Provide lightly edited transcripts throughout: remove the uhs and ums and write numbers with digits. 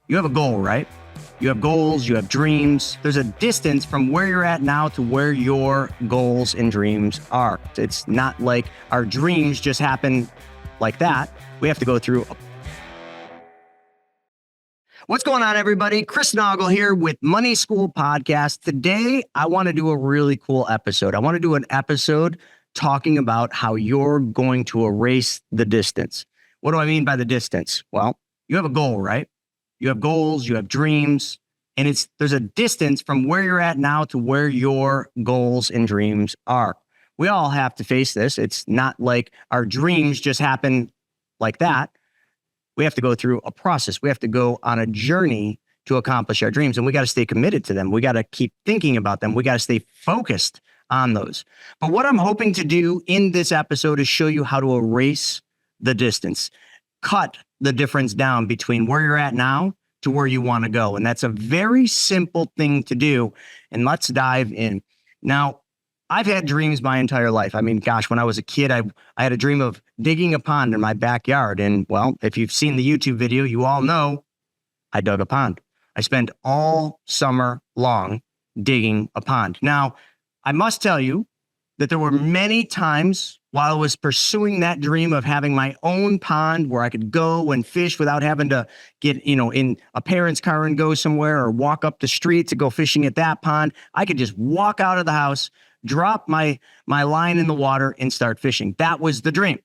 You have a goal, right? You have goals, you have dreams. There's a distance from where you're at now to where your goals and dreams are. It's not like our dreams just happen like that. We have to go through. What's going on, everybody? Chris Naugle here with Money School Podcast. Today, I want to do a really cool episode. I want to do an episode talking about how you're going to erase the distance. What do I mean by the distance? Well, you have a goal, right? You have goals, you have dreams, and there's a distance from where you're at now to where your goals and dreams are. We all have to face this. It's not like our dreams just happen like that. We have to go through a process. We have to go on a journey to accomplish our dreams, and we got to stay committed to them. We got to keep thinking about them. We got to stay focused on those. But what I'm hoping to do in this episode is show you how to erase the distance, cut the difference down between where you're at now to where you want to go. And that's a very simple thing to do. And let's dive in. Now, I've had dreams my entire life. I mean, gosh, when I was a kid, I had a dream of digging a pond in my backyard. And well, if you've seen the YouTube video, you all know I dug a pond. I spent all summer long digging a pond. Now, I must tell you that there were many times while I was pursuing that dream of having my own pond where I could go and fish without having to get, in a parent's car and go somewhere or walk up the street to go fishing at that pond. I could just walk out of the house, drop my line in the water and start fishing. That was the dream.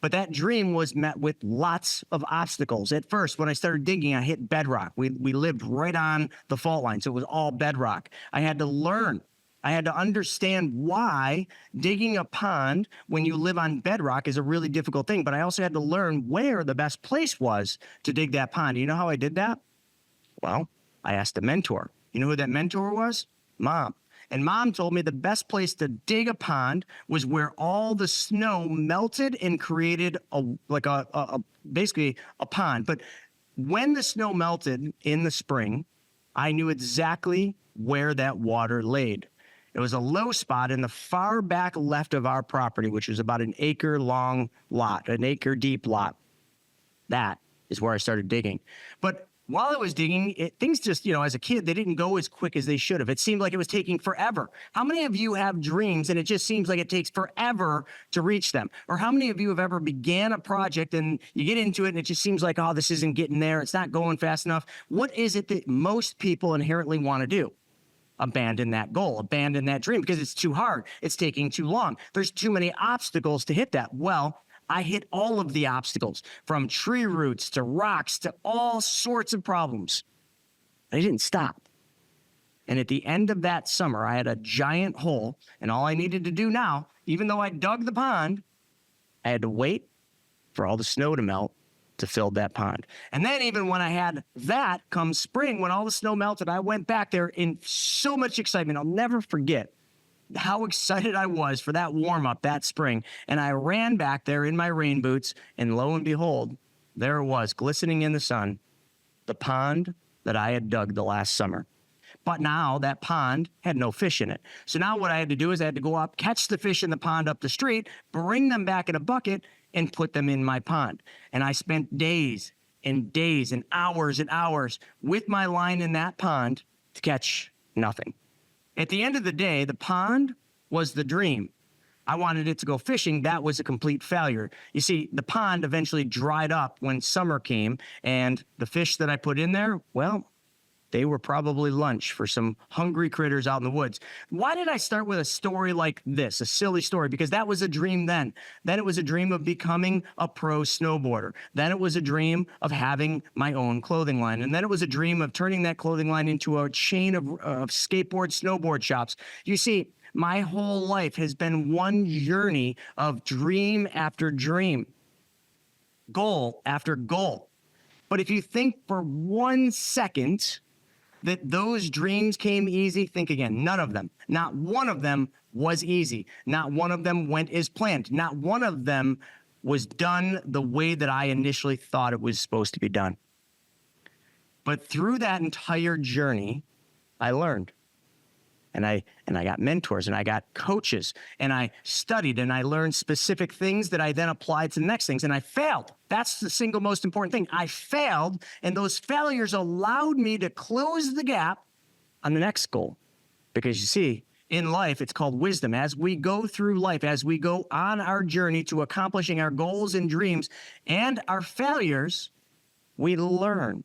But that dream was met with lots of obstacles. At first, when I started digging, I hit bedrock. We lived right on the fault line, so it was all bedrock. I had to learn. I had to understand why digging a pond when you live on bedrock is a really difficult thing. But I also had to learn where the best place was to dig that pond. You know how I did that? Well, I asked a mentor. You know who that mentor was? Mom. And Mom told me the best place to dig a pond was where all the snow melted and created basically a pond. But when the snow melted in the spring, I knew exactly where that water laid. It was a low spot in the far back left of our property, which was about an acre long lot, an acre deep lot. That is where I started digging. But while I was digging, things just, as a kid, they didn't go as quick as they should have. It seemed like it was taking forever. How many of you have dreams and it just seems like it takes forever to reach them? Or how many of you have ever began a project and you get into it and it just seems like, oh, this isn't getting there. It's not going fast enough. What is it that most people inherently want to do? Abandon that goal, abandon that dream because it's too hard. It's taking too long. There's too many obstacles to hit that. Well, I hit all of the obstacles from tree roots to rocks to all sorts of problems. I didn't stop. And at the end of that summer, I had a giant hole and all I needed to do now, even though I dug the pond, I had to wait for all the snow to melt to fill that pond. And then even when I had that come spring, when all the snow melted, I went back there in so much excitement. I'll never forget how excited I was for that warm up that spring. And I ran back there in my rain boots and lo and behold, there it was glistening in the sun, the pond that I had dug the last summer. But now that pond had no fish in it. So now what I had to do is I had to go up, catch the fish in the pond up the street, bring them back in a bucket and put them in my pond. And I spent days and days and hours with my line in that pond to catch nothing. At the end of the day, the pond was the dream. I wanted it to go fishing. That was a complete failure. You see, the pond eventually dried up when summer came, and the fish that I put in there, well, they were probably lunch for some hungry critters out in the woods. Why did I start with a story like this, a silly story? Because that was a dream then. Then it was a dream of becoming a pro snowboarder. Then it was a dream of having my own clothing line. And then it was a dream of turning that clothing line into a chain of skateboard, snowboard shops. You see, my whole life has been one journey of dream after dream, goal after goal. But if you think for 1 second that those dreams came easy, think again. None of them. Not one of them was easy. Not one of them went as planned. Not one of them was done the way that I initially thought it was supposed to be done. But through that entire journey, I learned. and I got mentors and I got coaches and I studied and I learned specific things that I then applied to the next things, and I failed. That's the single most important thing. I failed, and those failures allowed me to close the gap on the next goal. Because you see, in life, it's called wisdom. As we go through life, as we go on our journey to accomplishing our goals and dreams and our failures, we learn.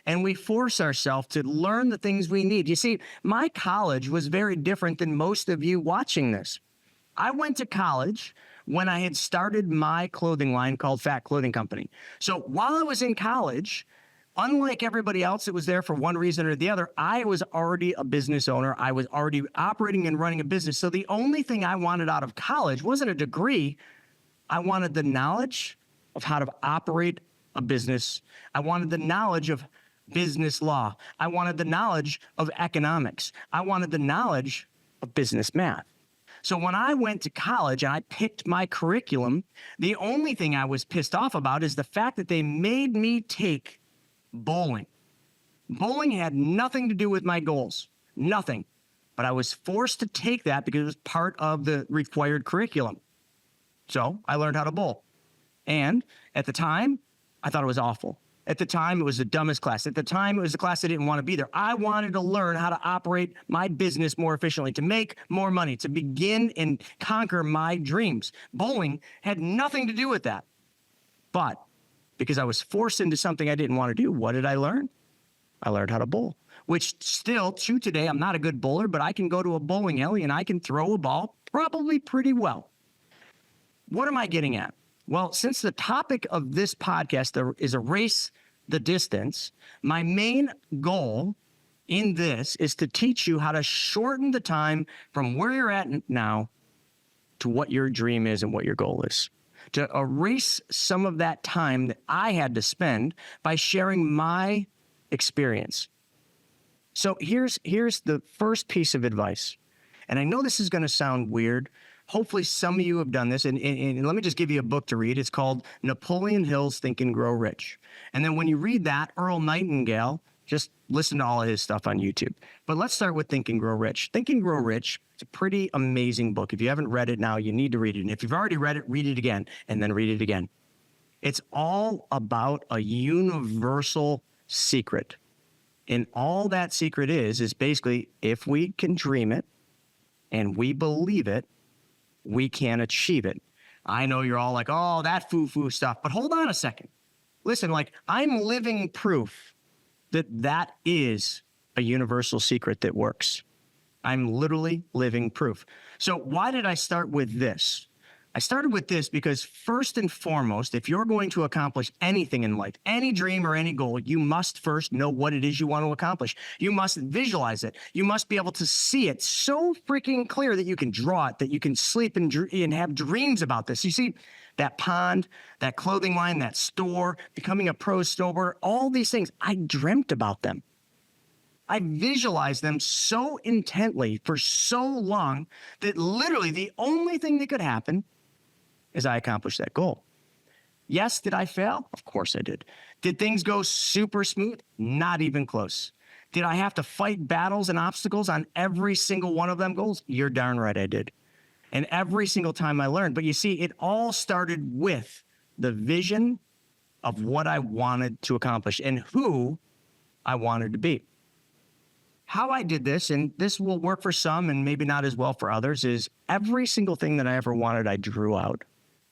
And we force ourselves to learn the things we need. You see, my college was very different than most of you watching this. I went to college when I had started my clothing line called Fat Clothing Company. So while I was in college, unlike everybody else that was there for one reason or the other, I was already a business owner. I was already operating and running a business. So the only thing I wanted out of college wasn't a degree. I wanted the knowledge of how to operate a business. I wanted the knowledge of business law. I wanted the knowledge of economics. I wanted the knowledge of business math. So when I went to college and I picked my curriculum, the only thing I was pissed off about is the fact that they made me take bowling. Bowling had nothing to do with my goals, nothing. But I was forced to take that because it was part of the required curriculum. So I learned how to bowl. And at the time, I thought it was awful. At the time, it was the dumbest class. At the time, it was a class I didn't want to be there. I wanted to learn how to operate my business more efficiently, to make more money, to begin and conquer my dreams. Bowling had nothing to do with that. But because I was forced into something I didn't want to do, what did I learn? I learned how to bowl, which still to today, I'm not a good bowler, but I can go to a bowling alley and I can throw a ball probably pretty well. What am I getting at? Well, since the topic of this podcast is erase the distance, my main goal in this is to teach you how to shorten the time from where you're at now to what your dream is and what your goal is. To erase some of that time that I had to spend by sharing my experience. So here's the first piece of advice. And I know this is going to sound weird. Hopefully some of you have done this. And let me just give you a book to read. It's called Napoleon Hill's Think and Grow Rich. And then when you read that, Earl Nightingale, just listen to all of his stuff on YouTube. But let's start with Think and Grow Rich. Think and Grow Rich, it's a pretty amazing book. If you haven't read it now, you need to read it. And if you've already read it again, and then read it again. It's all about a universal secret. And all that secret is basically if we can dream it and we believe it, we can achieve it. I know you're all like, oh, that foo-foo stuff, but hold on a second. Listen, like I'm living proof that is a universal secret that works. I'm literally living proof. So why did I start with this? I started with this because first and foremost, if you're going to accomplish anything in life, any dream or any goal, you must first know what it is you want to accomplish. You must visualize it. You must be able to see it so freaking clear that you can draw it, that you can sleep and have dreams about this. You see, that pond, that clothing line, that store, becoming a pro snowboarder, all these things, I dreamt about them. I visualized them so intently for so long that literally the only thing that could happen is I accomplished that goal. Yes, did I fail? Of course I did. Did things go super smooth? Not even close. Did I have to fight battles and obstacles on every single one of them goals? You're darn right I did. And every single time I learned. But you see, it all started with the vision of what I wanted to accomplish and who I wanted to be. How I did this, and this will work for some and maybe not as well for others, is every single thing that I ever wanted, I drew out.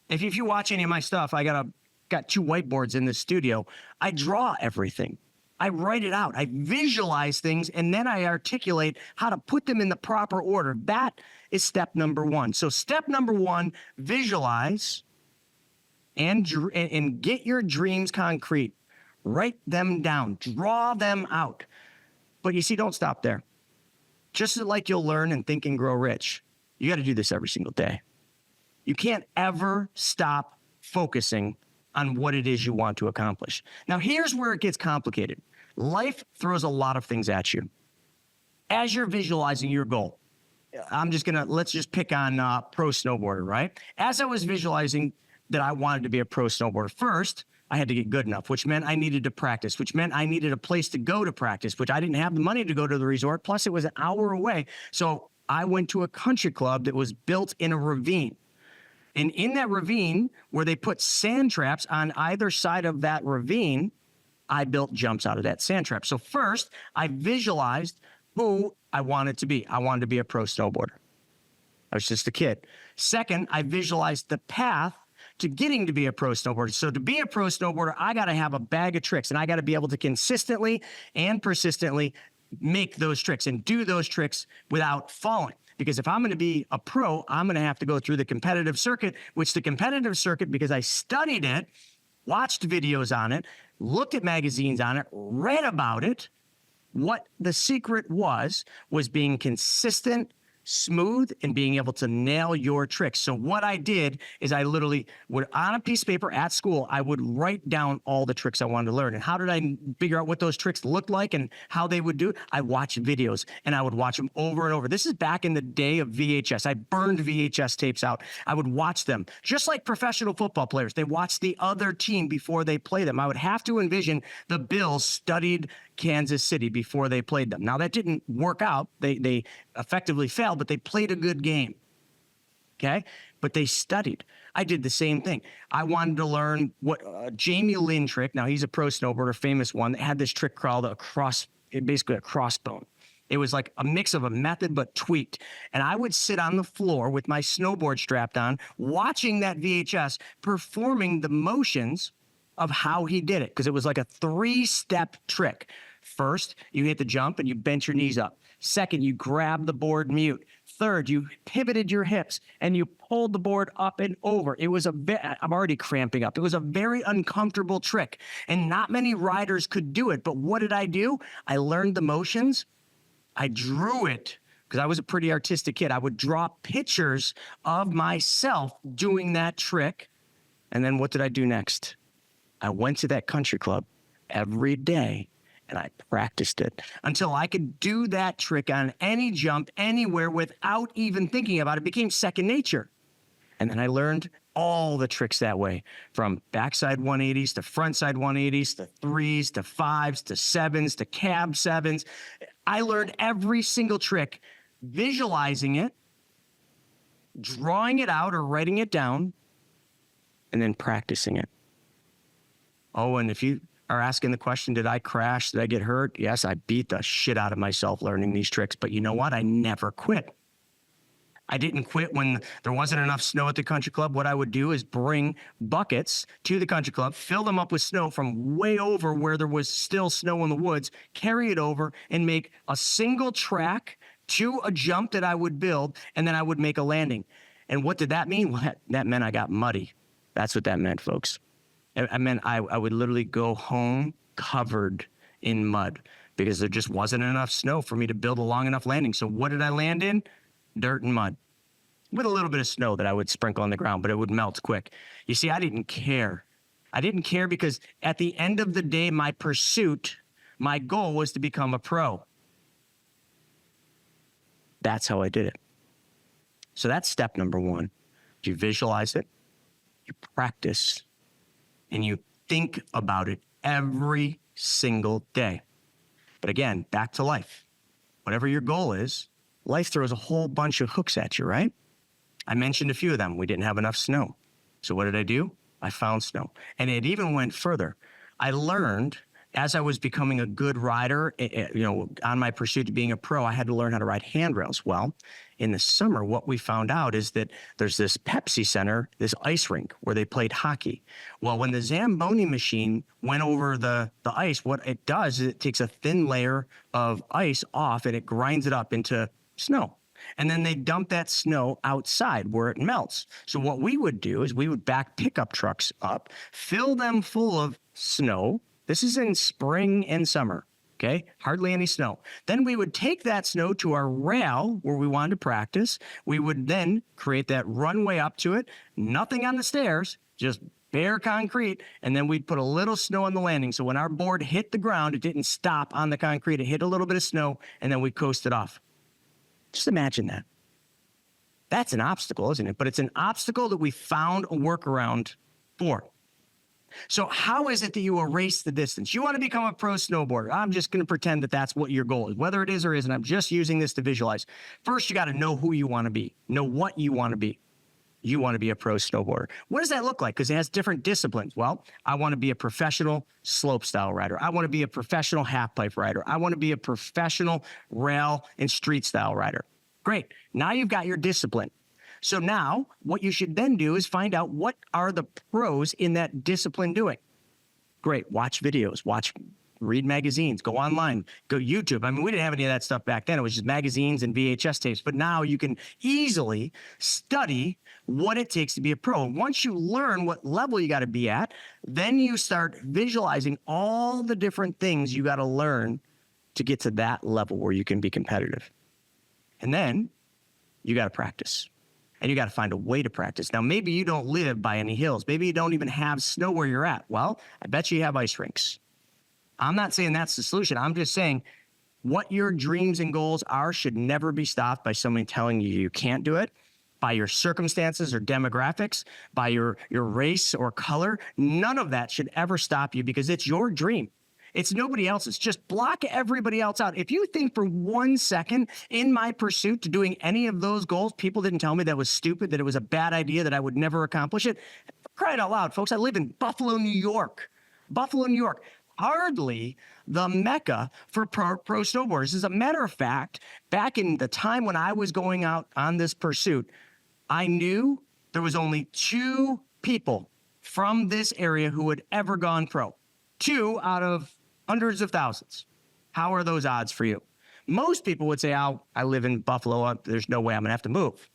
If you watch any of my stuff, I got 2 whiteboards in the studio. I draw everything. I write it out. I visualize things, and then I articulate how to put them in the proper order. That is step number 1. So step number 1, visualize and get your dreams concrete. Write them down. Draw them out. But you see, don't stop there. Just like you'll learn and think and grow rich, you got to do this every single day. You can't ever stop focusing on what it is you want to accomplish. Now, here's where it gets complicated. Life throws a lot of things at you. As you're visualizing your goal, let's just pick on pro snowboarder, right? As I was visualizing that I wanted to be a pro snowboarder, first, I had to get good enough, which meant I needed to practice, which meant I needed a place to go to practice, which I didn't have the money to go to the resort. Plus, it was an hour away. So I went to a country club that was built in a ravine. And in that ravine, where they put sand traps on either side of that ravine, I built jumps out of that sand trap. So first, I visualized who I wanted to be. I wanted to be a pro snowboarder. I was just a kid. Second, I visualized the path to getting to be a pro snowboarder. So to be a pro snowboarder, I got to have a bag of tricks, and I got to be able to consistently and persistently make those tricks and do those tricks without falling. Because if I'm going to be a pro, I'm going to have to go through the competitive circuit, which the competitive circuit, because I studied it, watched videos on it, looked at magazines on it, read about it, what the secret was being consistent, smooth, and being able to nail your tricks. So what I did is I literally would, on a piece of paper at school, I would write down all the tricks I wanted to learn. And how did I figure out what those tricks looked like and how they would do it? I watched videos, and I would watch them over and over. This is back in the day of VHS. I burned VHS tapes out. I would watch them just like professional football players. They watched the other team before they play them. I would have to envision the Bills studied Kansas City before they played them. Now that didn't work out. They effectively failed, but they played a good game. Okay. But they studied. I did the same thing. I wanted to learn what Jamie Lynn trick. Now he's a pro snowboarder, famous one, that had this trick called basically a crossbone. It was like a mix of a method, but tweaked. And I would sit on the floor with my snowboard strapped on, watching that VHS, performing the motions of how he did it, because it was like a 3-step trick. First, you hit the jump and you bent your knees up. Second, you grab the board mute. Third, you pivoted your hips and you pulled the board up and over. It was I'm already cramping up. It was a very uncomfortable trick, and not many riders could do it. But what did I do? I learned the motions. I drew it, because I was a pretty artistic kid. I would draw pictures of myself doing that trick. And then what did I do next? I went to that country club every day and I practiced it until I could do that trick on any jump anywhere without even thinking about it. It became second nature. And then I learned all the tricks that way, from backside 180s to frontside 180s to 3s to 5s to 7s to cab 7s. I learned every single trick, visualizing it, drawing it out or writing it down, and then practicing it. Oh, and if you are asking the question, did I crash? Did I get hurt? Yes, I beat the shit out of myself learning these tricks. But you know what? I never quit. I didn't quit when there wasn't enough snow at the country club. What I would do is bring buckets to the country club, fill them up with snow from way over where there was still snow in the woods, carry it over and make a single track to a jump that I would build, and then I would make a landing. And what did that mean? Well, that meant I got muddy. That's what that meant, folks. I meant I would literally go home covered in mud because there just wasn't enough snow for me to build a long enough landing. So what did I land in? Dirt and mud with a little bit of snow that I would sprinkle on the ground, but it would melt quick. You see, I didn't care. I didn't care because at the end of the day, my goal was to become a pro. That's how I did it. So that's step number one. You visualize it, you practice, and you think about it every single day. But again, back to life. Whatever your goal is, life throws a whole bunch of hooks at you, right? I mentioned a few of them. We didn't have enough snow. So what did I do? I found snow. And it even went further. I learned as I was becoming a good rider, on my pursuit to being a pro, I had to learn how to ride handrails. Well, in the summer, what we found out is that there's this Pepsi Center, this ice rink where they played hockey. Well, when the Zamboni machine went over the ice, what it does is it takes a thin layer of ice off and it grinds it up into snow. And then they dump that snow outside where it melts. So what we would do is we would back pickup trucks up, fill them full of snow. This is in spring and summer, okay? Hardly any snow. Then we would take that snow to our rail where we wanted to practice. We would then create that runway up to it, nothing on the stairs, just bare concrete, and then we'd put a little snow on the landing. So when our board hit the ground, it didn't stop on the concrete. It hit a little bit of snow, and then we coasted off. Just imagine that. That's an obstacle, isn't it? But it's an obstacle that we found a workaround for. So how is it that you erase the distance? You want to become a pro snowboarder. I'm just going to pretend that that's what your goal is. Whether it is or isn't, I'm just using this to visualize. First, you got to know who you want to be. Know what you want to be. You want to be a pro snowboarder. What does that look like? Because it has different disciplines. Well, I want to be a professional slopestyle rider. I want to be a professional half-pipe rider. I want to be a professional rail and street style rider. Great. Now you've got your discipline. So now what you should then do is find out what are the pros in that discipline doing. Great. Watch videos, read magazines, go online, go YouTube. I mean, we didn't have any of that stuff back then. It was just magazines and VHS tapes. But now you can easily study what it takes to be a pro. And once you learn what level you got to be at, then you start visualizing all the different things you got to learn to get to that level where you can be competitive. And then you got to practice. And you got to find a way to practice. Now, maybe you don't live by any hills. Maybe you don't even have snow where you're at. Well, I bet you have ice rinks. I'm not saying that's the solution. I'm just saying what your dreams and goals are should never be stopped by somebody telling you you can't do it, by your circumstances or demographics, by your race or color. None of that should ever stop you because it's your dream. It's nobody else's. Just block everybody else out. If you think for 1 second in my pursuit to doing any of those goals, people didn't tell me that was stupid, that it was a bad idea, that I would never accomplish it. Cry it out loud, folks. I live in Buffalo, New York. Buffalo, New York. Hardly the mecca for pro snowboarders. As a matter of fact, back in the time when I was going out on this pursuit, I knew there was only 2 people from this area who had ever gone pro. 2 out of hundreds of thousands. How are those odds for you? Most people would say, oh, I live in Buffalo. There's no way I'm going to have to move.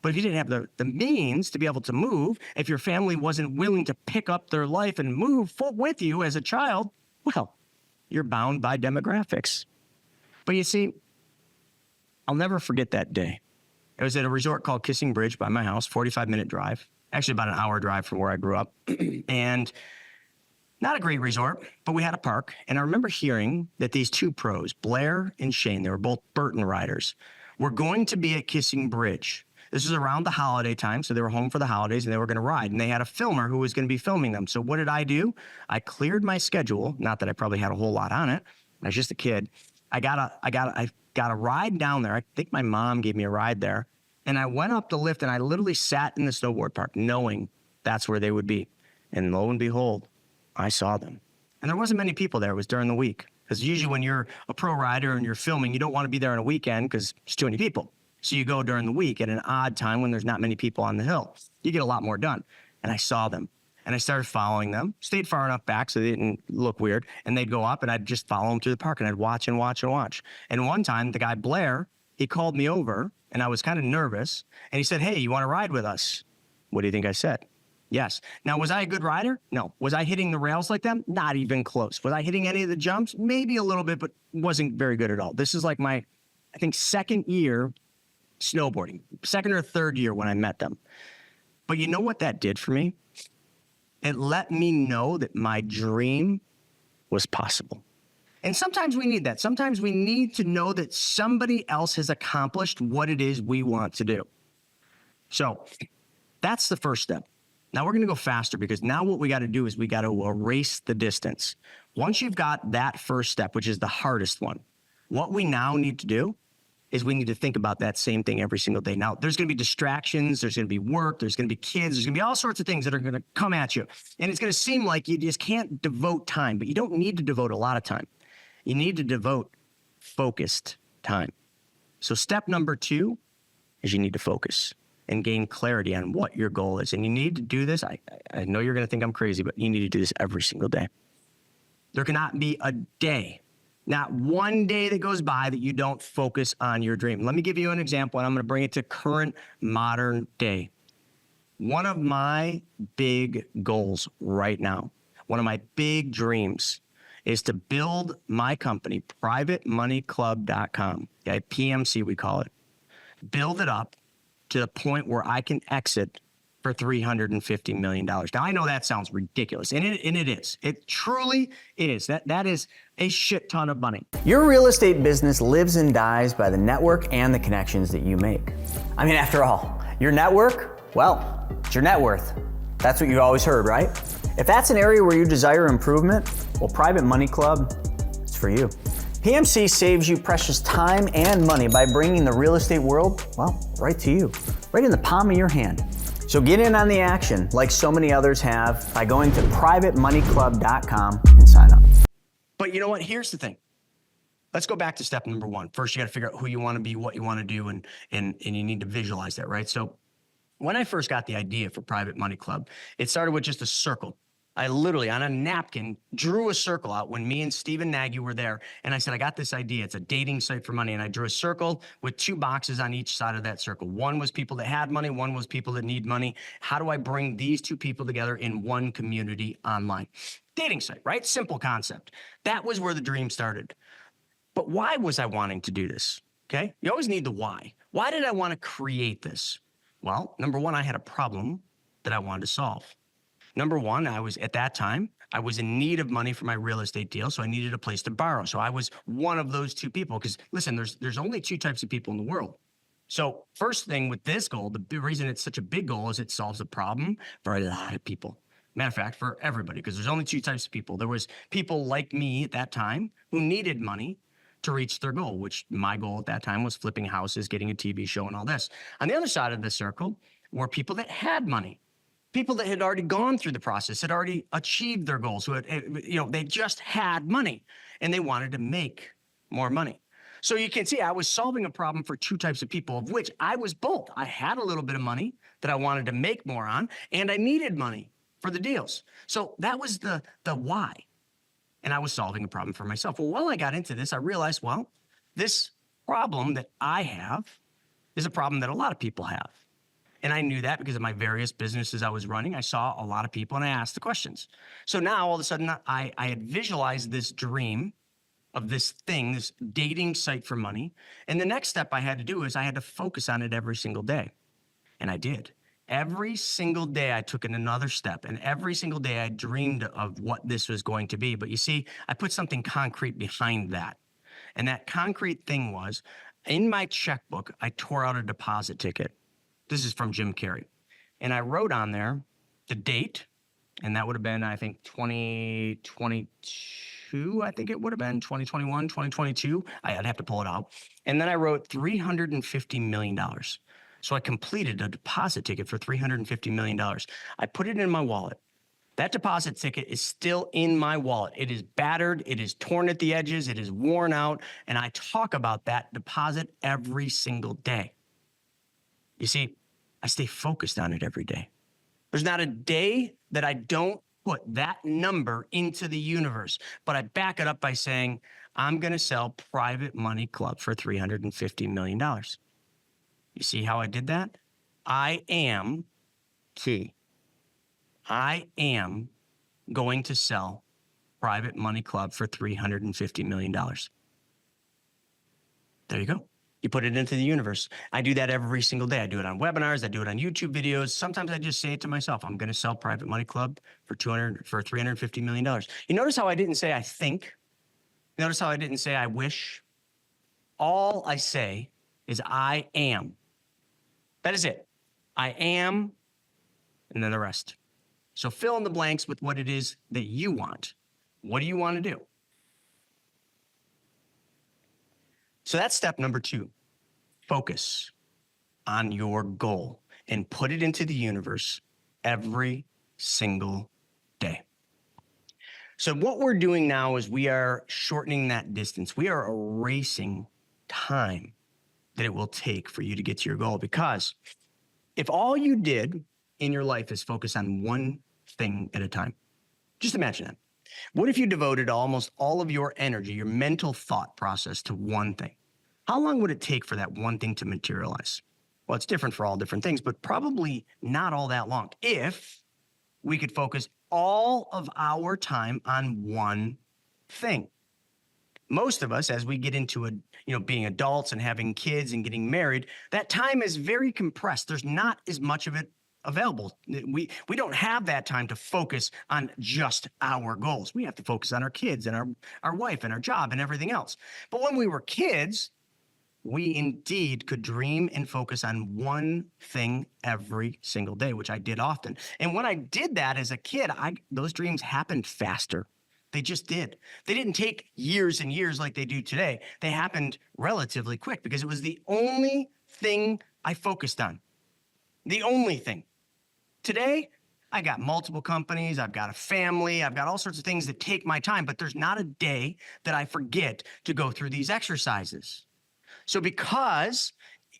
But if you didn't have the means to be able to move, if your family wasn't willing to pick up their life and move with you as a child, well, you're bound by demographics. But you see, I'll never forget that day. It was at a resort called Kissing Bridge by my house, 45-minute drive, actually about an hour drive from where I grew up. And not a great resort, but we had a park. And I remember hearing that these 2 pros, Blair and Shane, they were both Burton riders, were going to be at Kissing Bridge. This was around the holiday time, so they were home for the holidays and they were going to ride. And they had a filmer who was going to be filming them. So what did I do? I cleared my schedule. Not that I probably had a whole lot on it. I was just a kid. I got a ride down there. I think my mom gave me a ride there. And I went up the lift and I literally sat in the snowboard park knowing that's where they would be. And lo and behold, I saw them. And there wasn't many people there. It was during the week. Because usually when you're a pro rider and you're filming, you don't want to be there on a weekend because there's too many people. So you go during the week at an odd time when there's not many people on the hill. You get a lot more done. And I saw them. And I started following them. Stayed far enough back so they didn't look weird. And they'd go up and I'd just follow them through the park and I'd watch and watch and watch. And one time, the guy Blair, he called me over and I was kind of nervous. And he said, hey, you want to ride with us? What do you think I said? Yes. Now, was I a good rider? No. Was I hitting the rails like them? Not even close. Was I hitting any of the jumps? Maybe a little bit, but wasn't very good at all. This is like my, I think, 2nd year snowboarding, 2nd or 3rd year when I met them. But you know what that did for me? It let me know that my dream was possible. And sometimes we need that. Sometimes we need to know that somebody else has accomplished what it is we want to do. So that's the first step. Now we're going to go faster because now what we got to do is we got to erase the distance. Once you've got that first step, which is the hardest one, what we now need to do is we need to think about that same thing every single day. Now, there's going to be distractions, there's going to be work, there's going to be kids, there's going to be all sorts of things that are going to come at you. And it's going to seem like you just can't devote time, but you don't need to devote a lot of time. You need to devote focused time. So step number 2 is you need to focus and gain clarity on what your goal is. And you need to do this. I know you're going to think I'm crazy, but you need to do this every single day. There cannot be a day, not one day that goes by that you don't focus on your dream. Let me give you an example, and I'm going to bring it to current modern day. One of my big goals right now, one of my big dreams is to build my company, privatemoneyclub.com. Okay, PMC, we call it. Build it up to the point where I can exit for $350 million. Now, I know that sounds ridiculous, and it is. It truly is. That is a shit ton of money. Your real estate business lives and dies by the network and the connections that you make. I mean, after all, your network, well, it's your net worth. That's what you always heard, right? If that's an area where you desire improvement, well, Private Money Club is for you. PMC saves you precious time and money by bringing the real estate world, well, right to you, right in the palm of your hand. So get in on the action like so many others have by going to privatemoneyclub.com and sign up. But you know what? Here's the thing. Let's go back to step number one. First, you got to figure out who you want to be, what you want to do, and you need to visualize that, right? So when I first got the idea for Private Money Club, it started with just a circle. I literally, on a napkin, drew a circle out when me and Stephen Nagy were there. And I said, I got this idea. It's a dating site for money. And I drew a circle with 2 boxes on each side of that circle. One was people that had money. One was people that need money. How do I bring these 2 people together in one community online? Dating site, right? Simple concept. That was where the dream started. But why was I wanting to do this? Okay. You always need the why. Why did I want to create this? Well, number one, I had a problem that I wanted to solve. Number one, I was in need of money for my real estate deal, so I needed a place to borrow. So I was one of those 2 people because, listen, there's only 2 types of people in the world. So first thing with this goal, the reason it's such a big goal is it solves a problem for a lot of people. Matter of fact, for everybody, because there's only 2 types of people. There was people like me at that time who needed money to reach their goal, which my goal at that time was flipping houses, getting a TV show, and all this. On the other side of the circle were people that had money. People that had already gone through the process, had already achieved their goals, who had, they just had money and they wanted to make more money. So you can see I was solving a problem for 2 types of people, of which I was both. I had a little bit of money that I wanted to make more on, and I needed money for the deals. So that was the why. And I was solving a problem for myself. Well, while I got into this, I realized, well, this problem that I have is a problem that a lot of people have. And I knew that because of my various businesses I was running. I saw a lot of people and I asked the questions. So now all of a sudden I had visualized this dream of this thing, this dating site for money. And the next step I had to do is I had to focus on it every single day. And I did. Every single day I took another step, and every single day I dreamed of what this was going to be. But you see, I put something concrete behind that. And that concrete thing was, in my checkbook, I tore out a deposit ticket. This is from Jim Carrey. And I wrote on there the date, and that would have been, I think, 2022, I think it would have been, 2021, 2022. I'd have to pull it out. And then I wrote $350 million. So I completed a deposit ticket for $350 million. I put it in my wallet. That deposit ticket is still in my wallet. It is battered. It is torn at the edges. It is worn out. And I talk about that deposit every single day. You see, I stay focused on it every day. There's not a day that I don't put that number into the universe, but I back it up by saying, I'm going to sell Private Money Club for $350 million. You see how I did that? I am going to sell Private Money Club for $350 million. There you go. You put it into the universe. I do that every single day. I do it on webinars. I do it on YouTube videos. Sometimes I just say it to myself. I'm going to sell Private Money Club for $350 million. You notice how I didn't say I think? Notice how I didn't say I wish? All I say is I am. That is it. I am, and then the rest. So fill in the blanks with what it is that you want. What do you want to do? So that's step number 2. Focus on your goal and put it into the universe every single day. So what we're doing now is we are shortening that distance. We are erasing time that it will take for you to get to your goal. Because if all you did in your life is focus on one thing at a time, just imagine that. What if you devoted almost all of your energy, your mental thought process to one thing? How long would it take for that one thing to materialize? Well, it's different for all different things, but probably not all that long if we could focus all of our time on one thing. Most of us, as we get into being adults and having kids and getting married, that time is very compressed. There's not as much of it available. We don't have that time to focus on just our goals. We have to focus on our kids and our wife and our job and everything else. But when we were kids, we indeed could dream and focus on one thing every single day, which I did often. And when I did that as a kid, those dreams happened faster. They just did. They didn't take years and years like they do today. They happened relatively quick because it was the only thing I focused on. The only thing. Today, I got multiple companies, I've got a family, I've got all sorts of things that take my time, but there's not a day that I forget to go through these exercises. So because,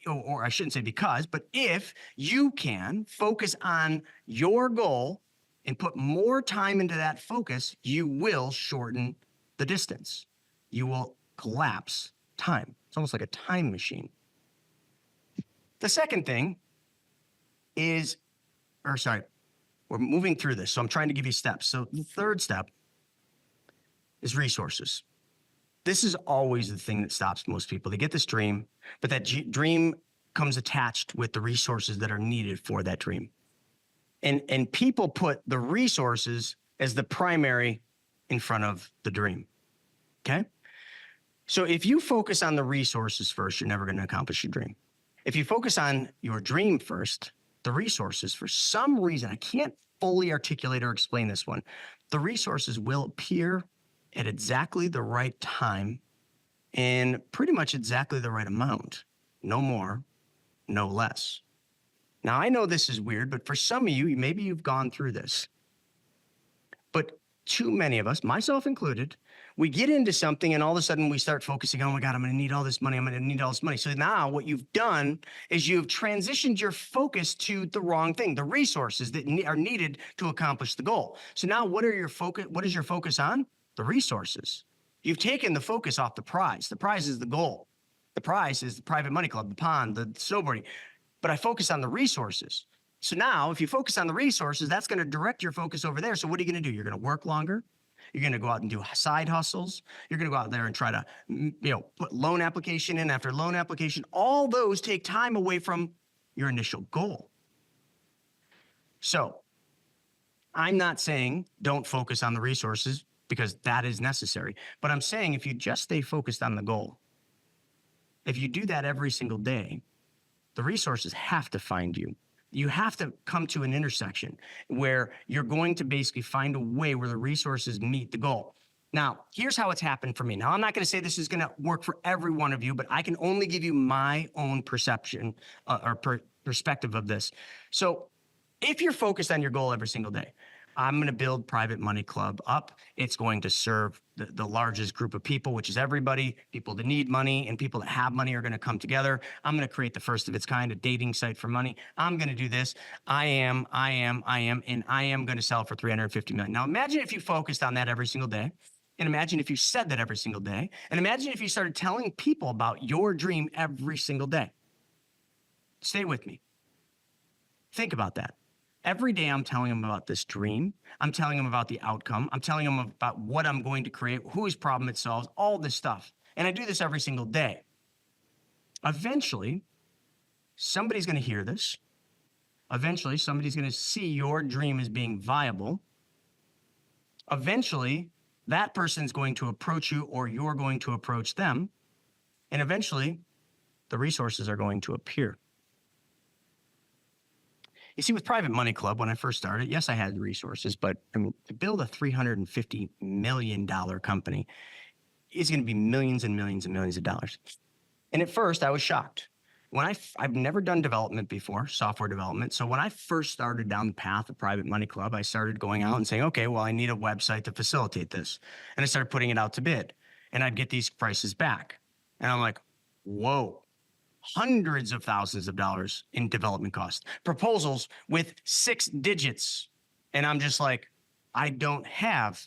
or I shouldn't say because, but if you can focus on your goal and put more time into that focus, you will shorten the distance. You will collapse time. It's almost like a time machine. The second thing is, we're moving through this, so I'm trying to give you steps. So the third step is resources. This is always the thing that stops most people. They get this dream, but that dream comes attached with the resources that are needed for that dream. And people put the resources as the primary in front of the dream, okay? So if you focus on the resources first, you're never going to accomplish your dream. If you focus on your dream first, the resources, for some reason, I can't fully articulate or explain this one, the resources will appear at exactly the right time and pretty much exactly the right amount. No more, no less. Now, I know this is weird, but for some of you, maybe you've gone through this. But too many of us, myself included, we get into something and all of a sudden we start focusing, oh my God, I'm going to need all this money. I'm going to need all this money. So now what you've done is you've transitioned your focus to the wrong thing, the resources that are needed to accomplish the goal. So now what is your focus on? The resources. You've taken the focus off the prize. The prize is the goal. The prize is the private money club, the pond, the snowboarding. But I focus on the resources. So now if you focus on the resources, that's going to direct your focus over there. So what are you going to do? You're going to work longer. You're going to go out and do side hustles. You're going to go out there and try to, put loan application in after loan application. All those take time away from your initial goal. So I'm not saying don't focus on the resources because that is necessary. But I'm saying if you just stay focused on the goal, if you do that every single day, the resources have to find you. You have to come to an intersection where you're going to basically find a way where the resources meet the goal. Now, here's how it's happened for me. Now, I'm not going to say this is going to work for every one of you, but I can only give you my own perception perspective of this. So if you're focused on your goal every single day, I'm going to build Private Money Club up. It's going to serve the largest group of people, which is everybody. People that need money and people that have money are going to come together. I'm going to create the first of its kind, a dating site for money. I'm going to do this. I am, and I am going to sell for $350 million. Now, imagine if you focused on that every single day. And imagine if you said that every single day. And imagine if you started telling people about your dream every single day. Stay with me. Think about that. Every day I'm telling them about this dream. I'm telling them about the outcome. I'm telling them about what I'm going to create, whose problem it solves, all this stuff. And I do this every single day. Eventually, somebody's going to hear this. Eventually, somebody's going to see your dream as being viable. Eventually, that person's going to approach you or you're going to approach them. And eventually, the resources are going to appear. You see, with Private Money Club, when I first started, yes, I had the resources, but to build a $350 million company is going to be millions and millions and millions of dollars. And at first, I was shocked. I've never done development before, software development. So when I first started down the path of Private Money Club, I started going out and saying, okay, well, I need a website to facilitate this. And I started putting it out to bid. And I'd get these prices back. And I'm like, whoa. Hundreds of thousands of dollars in development costs, proposals with 6 digits. And I'm just like, I don't have,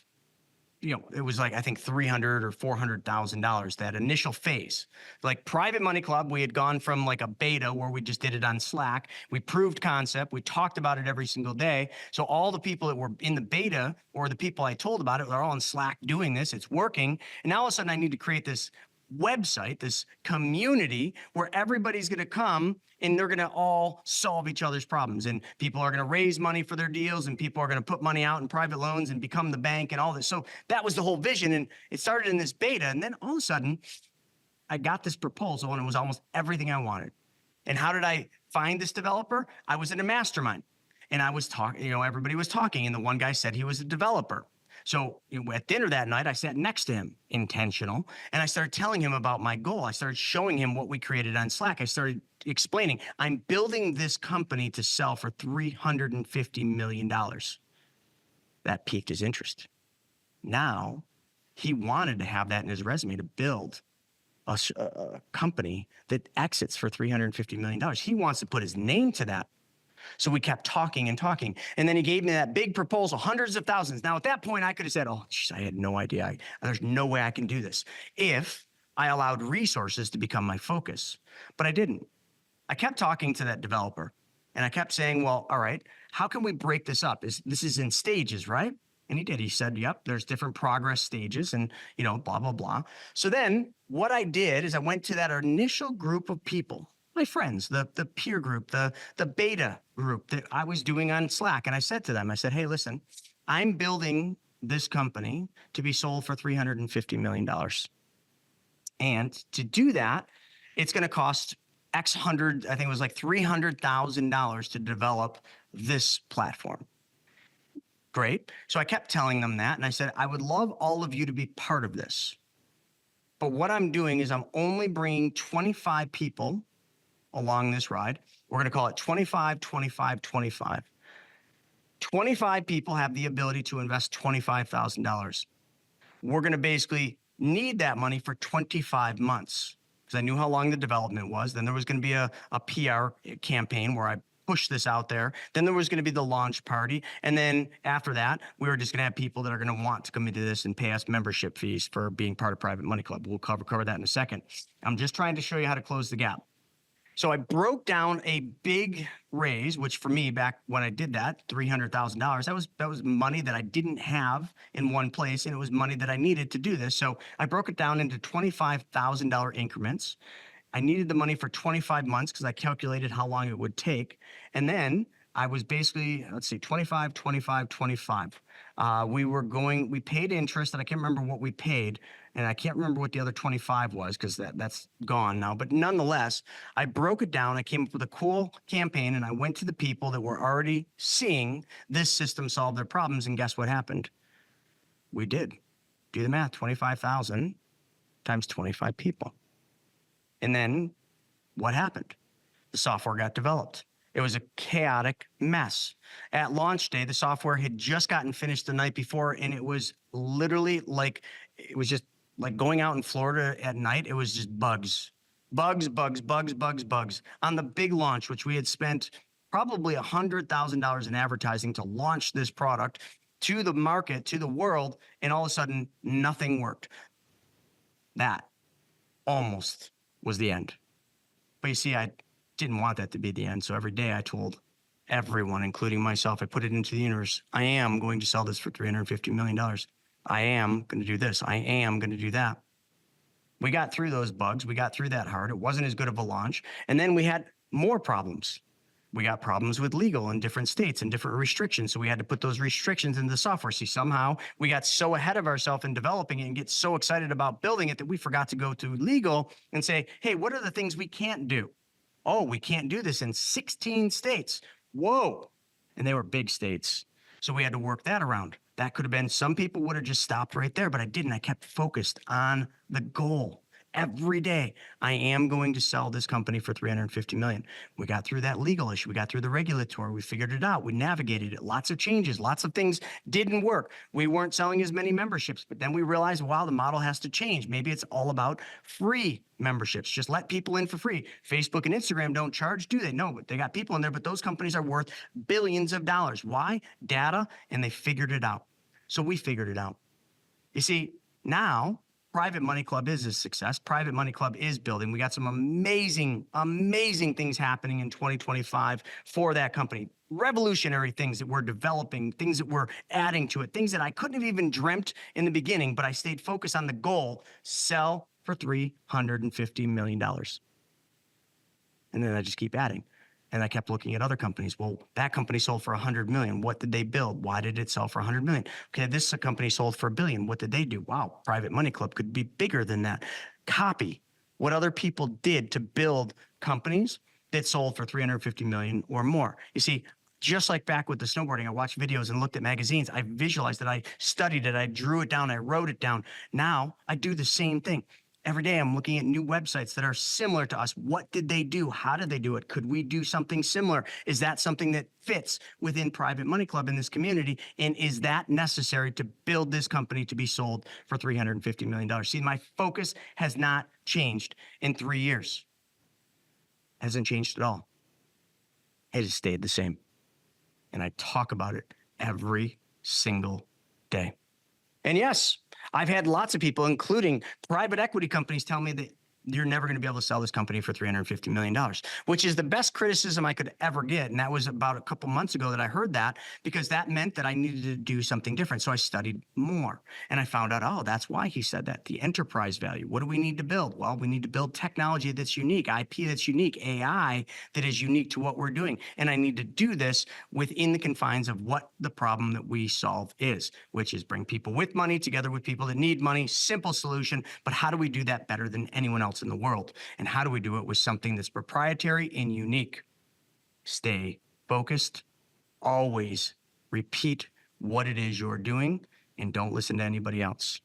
it was like, I think $300,000 or $400,000, that initial phase. Like Private Money Club, we had gone from like a beta where we just did it on Slack. We proved concept. We talked about it every single day. So all the people that were in the beta or the people I told about it, they're all in Slack doing this. It's working. And now all of a sudden I need to create this website, this community where everybody's going to come and they're going to all solve each other's problems. And people are going to raise money for their deals and people are going to put money out in private loans and become the bank and all this. So that was the whole vision. And it started in this beta. And then all of a sudden, I got this proposal and it was almost everything I wanted. And how did I find this developer? I was in a mastermind and I was talking, everybody was talking and the one guy said he was a developer. So at dinner that night, I sat next to him, intentional, and I started telling him about my goal. I started showing him what we created on Slack. I started explaining, I'm building this company to sell for $350 million. That piqued his interest. Now, he wanted to have that in his resume to build a company that exits for $350 million. He wants to put his name to that. So we kept talking and talking. And then he gave me that big proposal, hundreds of thousands. Now, at that point, I could have said, oh, geez, I had no idea. There's no way I can do this if I allowed resources to become my focus. But I didn't. I kept talking to that developer and I kept saying, well, all right, how can we break this up? This is in stages, right? And he did. He said, yep, there's different progress stages and, blah, blah, blah. So then what I did is I went to that initial group of people, my friends, the peer group, the beta group that I was doing on Slack. And I said to them, I said, hey, listen, I'm building this company to be sold for $350 million. And to do that, it's going to cost X hundred, I think it was like $300,000 to develop this platform. Great. So I kept telling them that. And I said, I would love all of you to be part of this. But what I'm doing is I'm only bringing 25 people along this ride. We're going to call it 25, 25, 25. 25 people have the ability to invest $25,000. We're going to basically need that money for 25 months because I knew how long the development was. Then there was going to be a PR campaign where I push this out there. Then there was going to be the launch party. And then after that, we were just going to have people that are going to want to come into this and pay us membership fees for being part of Private Money Club. We'll cover that in a second. I'm just trying to show you how to close the gap. So I broke down a big raise, which for me, back when I did that, $300,000, that was money that I didn't have in one place, and it was money that I needed to do this. So I broke it down into $25,000 increments. I needed the money for 25 months because I calculated how long it would take. And then I was basically, 25, 25, 25. We paid interest, and I can't remember what we paid, and I can't remember what the other 25 was because that's gone now. But nonetheless, I broke it down. I came up with a cool campaign, and I went to the people that were already seeing this system solve their problems, and guess what happened? We did. Do the math, 25,000 times 25 people. And then what happened? The software got developed. It was a chaotic mess. At launch day, the software had just gotten finished the night before, and it was literally it was just like going out in Florida at night. It was just bugs. On the big launch, which we had spent probably $100,000 in advertising to launch this product to the market, to the world, and all of a sudden, nothing worked. That almost was the end. But you see, I didn't want that to be the end. So every day I told everyone, including myself, I put it into the universe. I am going to sell this for $350 million. I am going to do this. I am going to do that. We got through those bugs. We got through that hard. It wasn't as good of a launch. And then we had more problems. We got problems with legal in different states and different restrictions. So we had to put those restrictions into the software. See, somehow we got so ahead of ourselves in developing it and get so excited about building it that we forgot to go to legal and say, hey, what are the things we can't do? Oh, we can't do this in 16 states. Whoa. And they were big states. So we had to work that around. That could have been, some people would have just stopped right there, but I didn't. I kept focused on the goal. Every day, I am going to sell this company for $350 million. We got through that legal issue. We got through the regulatory. We figured it out. We navigated it. Lots of changes. Lots of things didn't work. We weren't selling as many memberships, but then we realized, wow, the model has to change. Maybe it's all about free memberships. Just let people in for free. Facebook and Instagram don't charge, do they? No, but they got people in there, but those companies are worth billions of dollars. Why? Data, and they figured it out. So we figured it out. You see, now, Private Money Club is a success. Private Money Club is building. We got some amazing, amazing things happening in 2025 for that company. Revolutionary things that we're developing, things that we're adding to it, things that I couldn't have even dreamt in the beginning, but I stayed focused on the goal, sell for $350 million. And then I just keep adding. And I kept looking at other companies. Well, that company sold for $100 million. What did they build? Why did it sell for $100 million? Okay, this company sold for $1 billion. What did they do? Wow, Private Money Club could be bigger than that. Copy. what other people did to build companies that sold for 350 million or more. You see, just like back with the snowboarding, I watched videos and looked at magazines. I visualized it. I studied it. I drew it down. I wrote it down. Now I do the same thing. Every day I'm looking at new websites that are similar to us. What did they do? How did they do it? Could we do something similar? Is that something that fits within Private Money Club in this community? And is that necessary to build this company to be sold for $350 million? See, my focus has not changed in 3 years. Hasn't changed at all. It has stayed the same. And I talk about it every single day. And yes, I've had lots of people, including private equity companies, tell me that you're never going to be able to sell this company for $350 million, which is the best criticism I could ever get. And that was about a couple months ago that I heard that, because that meant that I needed to do something different. So I studied more and I found out, oh, that's why he said that. The enterprise value. What do we need to build? Well, we need to build technology that's unique, IP that's unique, AI that is unique to what we're doing. And I need to do this within the confines of what the problem that we solve is, which is bring people with money together with people that need money. Simple solution. But how do we do that better than anyone else in the world? And how do we do it with something that's proprietary and unique? Stay focused. Always repeat what it is you're doing and don't listen to anybody else.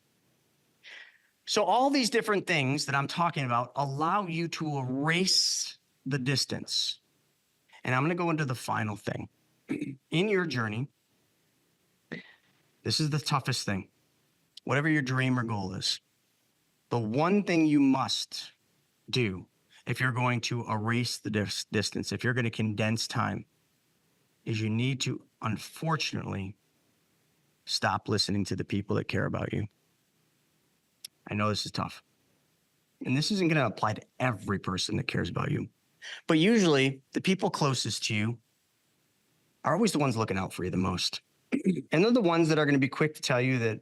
So all these different things that I'm talking about allow you to erase the distance. And I'm going to go into the final thing. In your journey, this is the toughest thing. Whatever your dream or goal is, the one thing you must do if you're going to erase the distance, if you're going to condense time, is you need to, unfortunately, stop listening to the people that care about you. I know this is tough. And this isn't going to apply to every person that cares about you. But usually, the people closest to you are always the ones looking out for you the most. And they're the ones that are going to be quick to tell you that,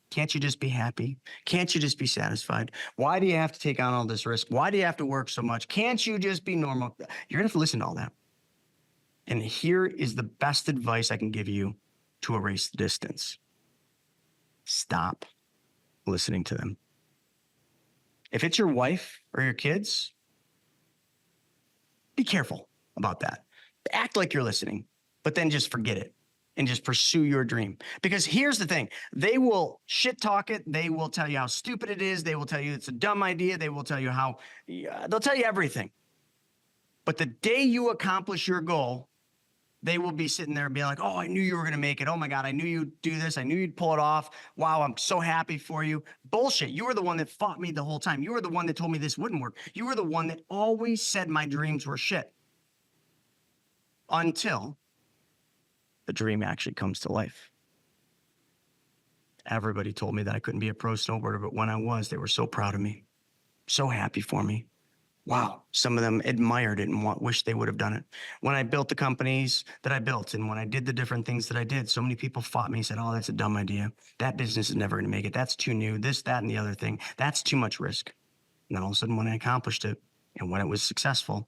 can't you just be happy? Can't you just be satisfied? Why do you have to take on all this risk? Why do you have to work so much? Can't you just be normal? You're going to have to listen to all that. And here is the best advice I can give you to erase the distance. Stop listening to them. If it's your wife or your kids, be careful about that. Act like you're listening, but then just forget it. And just pursue your dream. Because here's the thing. They will shit talk it. They will tell you how stupid it is. They will tell you it's a dumb idea. They will tell you how, they'll tell you everything. But the day you accomplish your goal, they will be sitting there and being like, oh, I knew you were going to make it. Oh my God, I knew you'd do this. I knew you'd pull it off. Wow, I'm so happy for you. Bullshit. You were the one that fought me the whole time. You were the one that told me this wouldn't work. You were the one that always said my dreams were shit. Until the dream actually comes to life. Everybody told me that I couldn't be a pro snowboarder, but when I was, they were so proud of me, so happy for me. Wow. Some of them admired it and wished they would have done it. When I built the companies that I built and when I did the different things that I did, so many people fought me and said, oh, that's a dumb idea. That business is never going to make it. That's too new. This, that, and the other thing. That's too much risk. And then all of a sudden, when I accomplished it and when it was successful,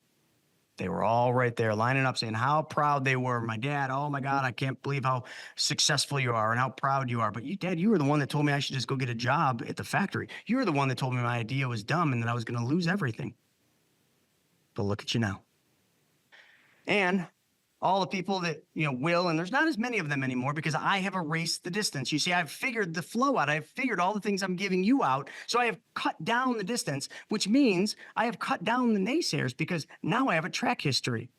they were all right there lining up saying how proud they were. My dad, oh my God, I can't believe how successful you are and how proud you are. But you, Dad, you were the one that told me I should just go get a job at the factory. You were the one that told me my idea was dumb and that I was going to lose everything. But look at you now. And all the people that, will, and there's not as many of them anymore because I have erased the distance. You see, I've figured the flow out. I've figured all the things I'm giving you out. So I have cut down the distance, which means I have cut down the naysayers because now I have a track history.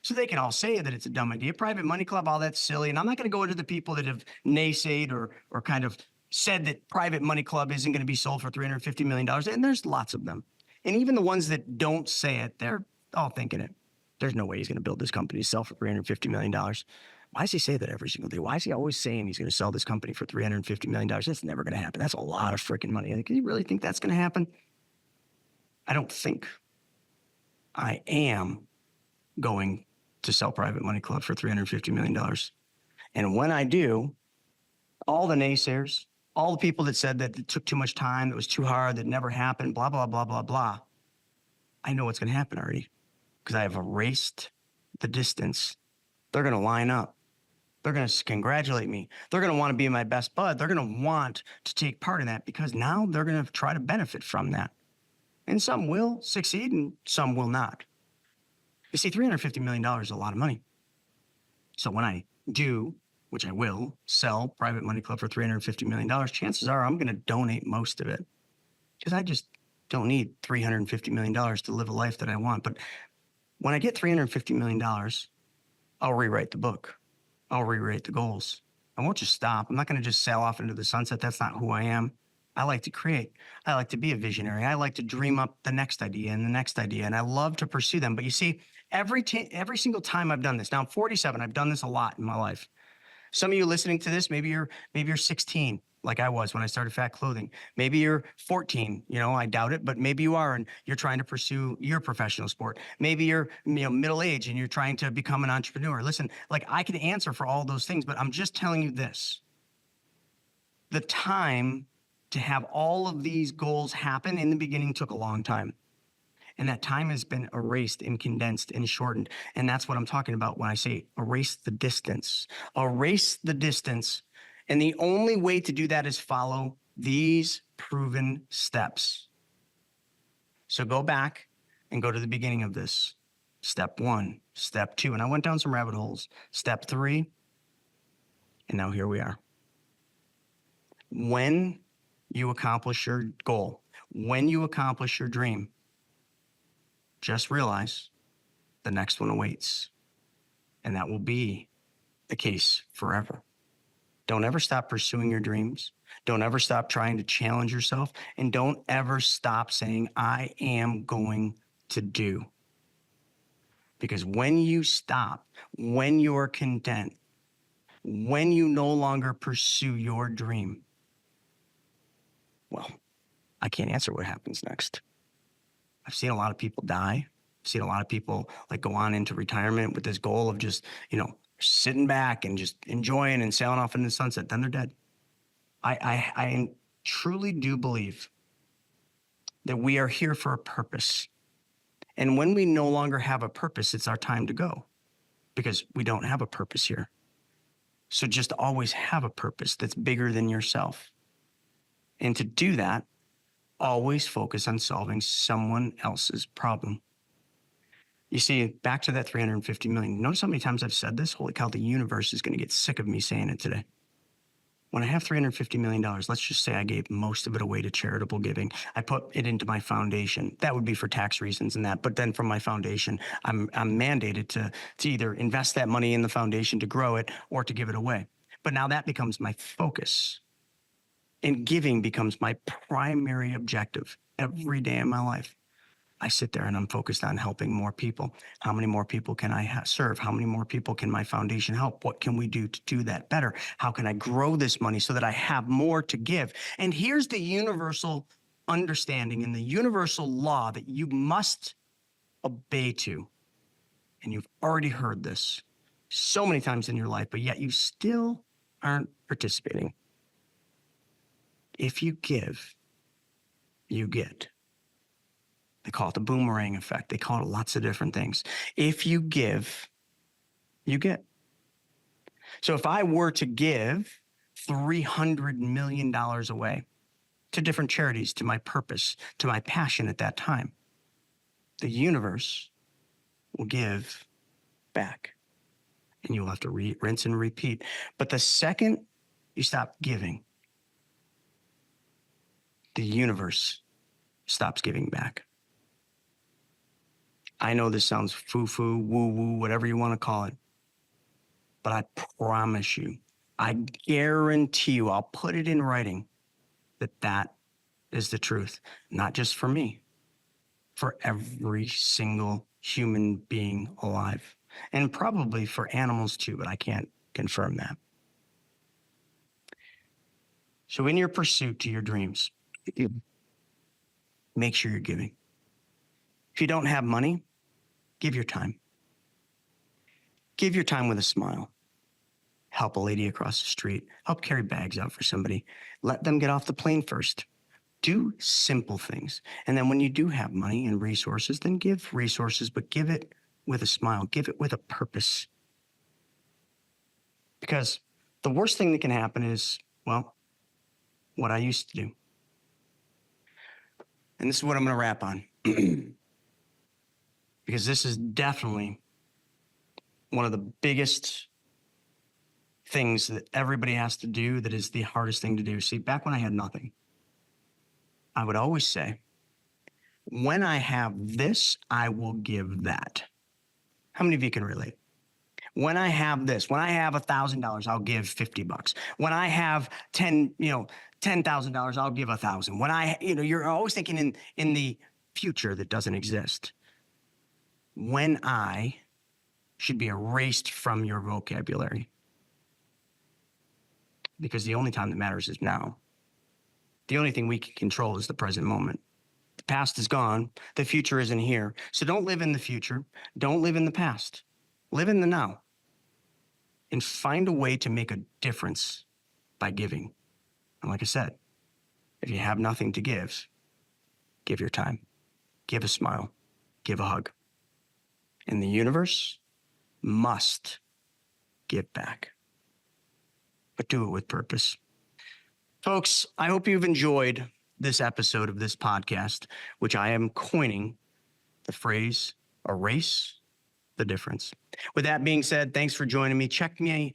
So they can all say that it's a dumb idea. Private Money Club, all that's silly. And I'm not going to go into the people that have naysayed or kind of said that Private Money Club isn't going to be sold for $350 million. And there's lots of them. And even the ones that don't say it, they're all thinking it. There's no way he's going to build this company to sell for $350 million. Why does he say that every single day? Why is he always saying he's going to sell this company for $350 million? That's never going to happen. That's a lot of freaking money. Like, do you really think that's going to happen? I don't think. I am going to sell Private Money Club for $350 million. And when I do, all the naysayers, all the people that said that it took too much time, that was too hard, that never happened, blah, blah, blah, blah, blah, I know what's going to happen already. Because I have erased the distance. They're going to line up. They're going to congratulate me. They're going to want to be my best bud. They're going to want to take part in that because now they're going to try to benefit from that. And some will succeed and some will not. You see, $350 million is a lot of money. So when I do, which I will, sell Private Money Club for $350 million, chances are I'm going to donate most of it because I just don't need $350 million to live a life that I want. But when I get $350 million, I'll rewrite the book. I'll rewrite the goals. I won't just stop. I'm not going to just sail off into the sunset. That's not who I am. I like to create. I like to be a visionary. I like to dream up the next idea and the next idea, and I love to pursue them. But you see, every single time I've done this, now I'm 47, I've done this a lot in my life. Some of you listening to this, maybe you're 16, like I was when I started Fat Clothing. Maybe you're 14, I doubt it, but maybe you are, and you're trying to pursue your professional sport. Maybe you're middle age and you're trying to become an entrepreneur. Listen, like I can answer for all those things, but I'm just telling you this. The time to have all of these goals happen in the beginning took a long time. And that time has been erased and condensed and shortened. And that's what I'm talking about when I say erase the distance. Erase the distance. And the only way to do that is follow these proven steps. So go back and go to the beginning of this. Step 1, step 2. And I went down some rabbit holes. Step 3. And now here we are. When you accomplish your goal, when you accomplish your dream, just realize the next one awaits. And that will be the case forever. Don't ever stop pursuing your dreams. Don't ever stop trying to challenge yourself. And don't ever stop saying, I am going to do. Because when you stop, when you're content, when you no longer pursue your dream, well, I can't answer what happens next. I've seen a lot of people die. I've seen a lot of people go on into retirement with this goal of just, sitting back and just enjoying and sailing off into the sunset. Then they're dead. I truly do believe that we are here for a purpose. And when we no longer have a purpose, it's our time to go because we don't have a purpose here. So just always have a purpose that's bigger than yourself. And to do that, always focus on solving someone else's problem. You see, back to that 350 million. Notice how many times I've said this? Holy cow, the universe is going to get sick of me saying it today. When I have $350 million, let's just say I gave most of it away to charitable giving. I put it into my foundation. That would be for tax reasons and that. But then from my foundation, I'm mandated to either invest that money in the foundation to grow it or to give it away. But now that becomes my focus. And giving becomes my primary objective every day in my life. I sit there and I'm focused on helping more people. How many more people can I serve? How many more people can my foundation help? What can we do to do that better? How can I grow this money so that I have more to give? And here's the universal understanding and the universal law that you must obey to. And you've already heard this so many times in your life, but yet you still aren't participating. If you give, you get. They call it the boomerang effect. They call it lots of different things. If you give, you get. So if I were to give $300 million away to different charities, to my purpose, to my passion at that time, the universe will give back. And you'll have to rinse and repeat. But the second you stop giving, the universe stops giving back. I know this sounds foo-foo, woo-woo, whatever you want to call it. But I promise you, I guarantee you, I'll put it in writing that is the truth. Not just for me, for every single human being alive. And probably for animals too, but I can't confirm that. So in your pursuit to your dreams, make sure you're giving. If you don't have money, give your time. Give your time with a smile. Help a lady across the street. Help carry bags out for somebody. Let them get off the plane first. Do simple things. And then when you do have money and resources, then give resources, but give it with a smile. Give it with a purpose. Because the worst thing that can happen is, well, what I used to do. And this is what I'm going to wrap on. Because this is definitely one of the biggest things that everybody has to do, that is the hardest thing to do. See, back when I had nothing, I would always say, when I have this, I will give that. How many of you can relate? When I have this, when I have $1,000, I'll give $50. When I have $10,000, I'll give 1,000. When you're always thinking in the future that doesn't exist. When I should be erased from your vocabulary. Because the only time that matters is now. The only thing we can control is the present moment. The past is gone. The future isn't here. So don't live in the future. Don't live in the past. Live in the now. And find a way to make a difference by giving. And like I said, if you have nothing to give your time, give a smile, give a hug. And the universe must give back. But do it with purpose. Folks, I hope you've enjoyed this episode of this podcast, which I am coining the phrase, erase the difference. With that being said, thanks for joining me. Check me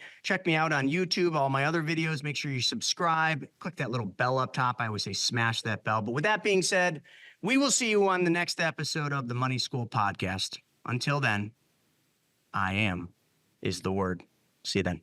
out on YouTube, all my other videos. Make sure you subscribe. Click that little bell up top. I always say smash that bell. But with that being said, we will see you on the next episode of the Money School Podcast. Until then, I am is the word. See you then.